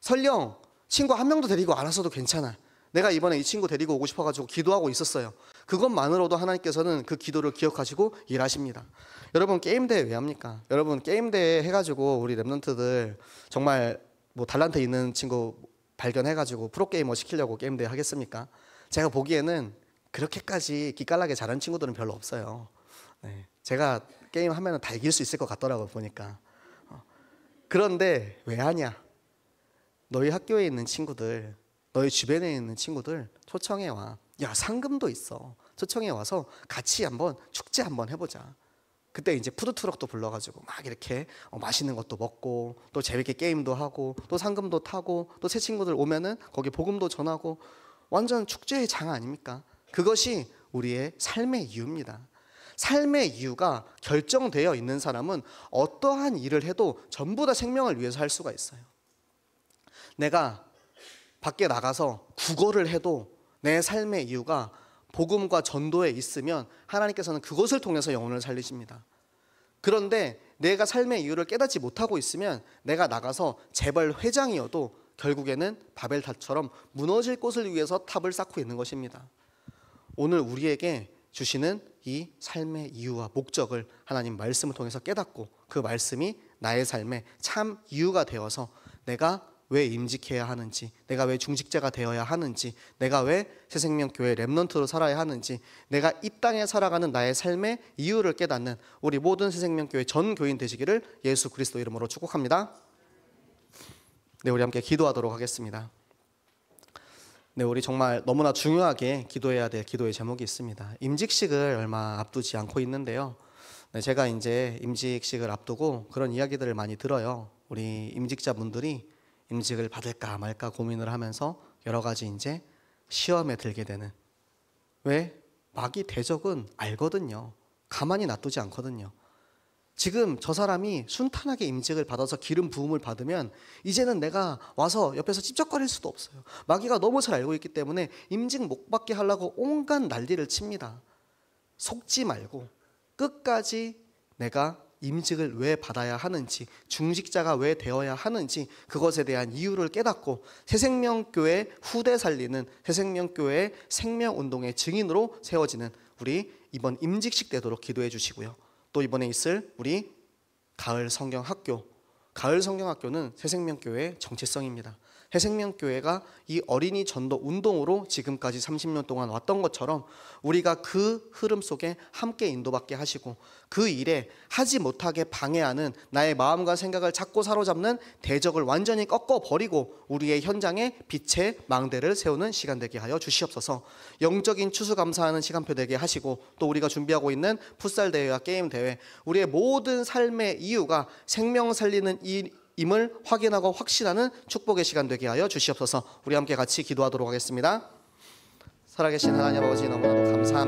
[SPEAKER 1] 설령 친구 한 명도 데리고 안 왔어도 괜찮아. 내가 이번에 이 친구 데리고 오고 싶어가지고 기도하고 있었어요. 그것만으로도 하나님께서는 그 기도를 기억하시고 일하십니다. 여러분, 게임대회 왜 합니까? 여러분, 게임대회 해가지고 우리 랩런트들 정말 뭐 달란트 있는 친구 발견해가지고 프로게이머 시키려고 게임대회 하겠습니까? 제가 보기에는 그렇게까지 기깔나게 잘하는 친구들은 별로 없어요. 제가 게임 하면 다 이길 수 있을 것 같더라고요, 보니까. 그런데 왜 하냐? 너희 학교에 있는 친구들, 너희 주변에 있는 친구들 초청해 와. 야, 상금도 있어. 초청해 와서 같이 한번 축제 한번 해보자. 그때 이제 푸드트럭도 불러가지고 막 이렇게 맛있는 것도 먹고 또 재밌게 게임도 하고 또 상금도 타고 또 새 친구들 오면은 거기 복음도 전하고, 완전 축제의 장 아닙니까? 그것이 우리의 삶의 이유입니다. 삶의 이유가 결정되어 있는 사람은 어떠한 일을 해도 전부 다 생명을 위해서 할 수가 있어요. 내가 밖에 나가서 국어를 해도 내 삶의 이유가 복음과 전도에 있으면 하나님께서는 그것을 통해서 영혼을 살리십니다. 그런데 내가 삶의 이유를 깨닫지 못하고 있으면 내가 나가서 재벌 회장이어도 결국에는 바벨탑처럼 무너질 곳을 위해서 탑을 쌓고 있는 것입니다. 오늘 우리에게 주시는 이 삶의 이유와 목적을 하나님 말씀을 통해서 깨닫고, 그 말씀이 나의 삶의 참 이유가 되어서 내가 왜 임직해야 하는지, 내가 왜 중직자가 되어야 하는지, 내가 왜 새생명교회 랩넌트로 살아야 하는지, 내가 이 땅에 살아가는 나의 삶의 이유를 깨닫는 우리 모든 새생명교회 전 교인 되시기를 예수 그리스도 이름으로 축복합니다. 우리 함께 기도하도록 하겠습니다. 우리 정말 너무나 중요하게 기도해야 될 기도의 제목이 있습니다. 임직식을 얼마 앞두지 않고 있는데요. 제가 이제 임직식을 앞두고 그런 이야기들을 많이 들어요. 우리 임직자분들이 임직을 받을까 말까 고민을 하면서 여러 가지 이제 시험에 들게 되는. 왜? 마귀 대적은 알거든요. 가만히 놔두지 않거든요. 지금 저 사람이 순탄하게 임직을 받아서 기름 부음을 받으면 이제는 내가 와서 옆에서 찝쩍거릴 수도 없어요. 마귀가 너무 잘 알고 있기 때문에 임직 못 받게 하려고 온갖 난리를 칩니다. 속지 말고 끝까지 내가 임직을 왜 받아야 하는지, 중직자가 왜 되어야 하는지 그것에 대한 이유를 깨닫고 새생명교회 후대 살리는 새생명교회 생명운동의 증인으로 세워지는 우리 이번 임직식 되도록 기도해 주시고요. 또 이번에 있을 우리 가을 성경학교, 가을 성경학교는 새생명교회의 정체성입니다. 새생명교회가 이 어린이 전도 운동으로 지금까지 30년 동안 왔던 것처럼 우리가 그 흐름 속에 함께 인도받게 하시고 그 일에 하지 못하게 방해하는 나의 마음과 생각을 자꾸 사로잡는 대적을 완전히 꺾어버리고 우리의 현장에 빛의 망대를 세우는 시간 되게 하여 주시옵소서. 영적인 추수감사하는 시간표 되게 하시고 또 우리가 준비하고 있는 풋살 대회와 게임 대회, 우리의 모든 삶의 이유가 생명 살리는 임을 확인하고 확신하는 축복의 시간 되게 하여 주시옵소서. 우리 함께 같이 기도하도록 하겠습니다. 살아계신 하나님 아버지, 너무나도 감사합니다.